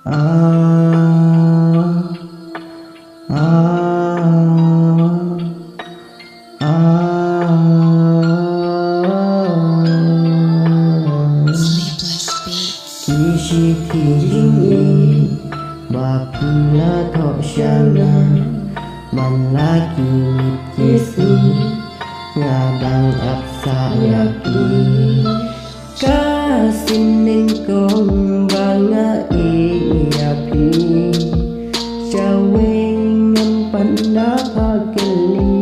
Ah, ah, ah. Kisi kijingi Bapula tok syana Malaki kisi Ngadang aksa yapi Kasinin kong banga iapi Cawengan pandapakeli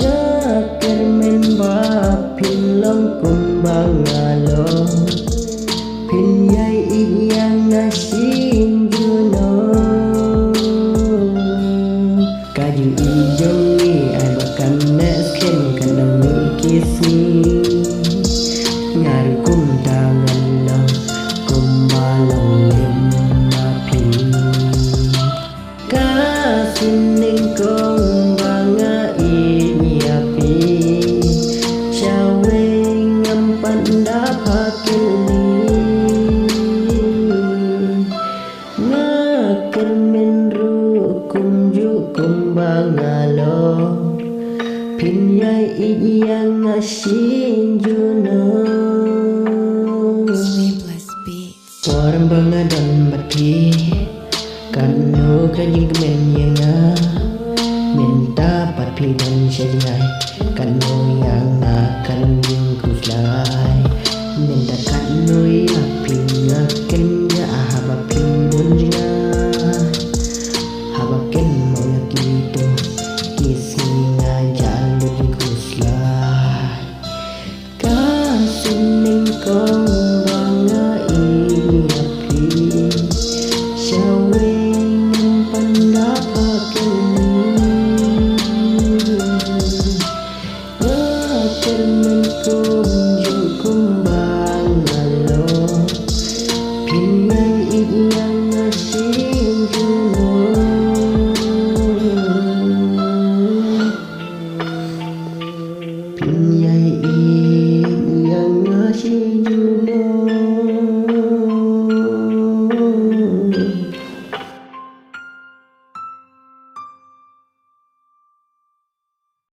Nakermen bapin long kumbang alo Pinyay iyang nasin juno Kayu ijong ni ay bakan nesken kanang mikisi Ngaru kumdangan lang kumbalang limapi Kasining kong banga inyapi Syaweng ang pandapakili Ngakermen rukum jukum bangalo Pinyay iyang asin juno Sleepless Beats. Orang bangadan mati Kanu kajing kemen yang minta patpi dan syajai Kanu yang akan kuslai Minta kanu yang pingakin ya habapin bunjina Habakin mau yang gitu Kisi ngajalun kuslai Kasining kong banga iapi Syaweng ang pandapakeli Ngakermen kong jukumbang alo Pinyay iyang asin juno Pinyay iyang asin juno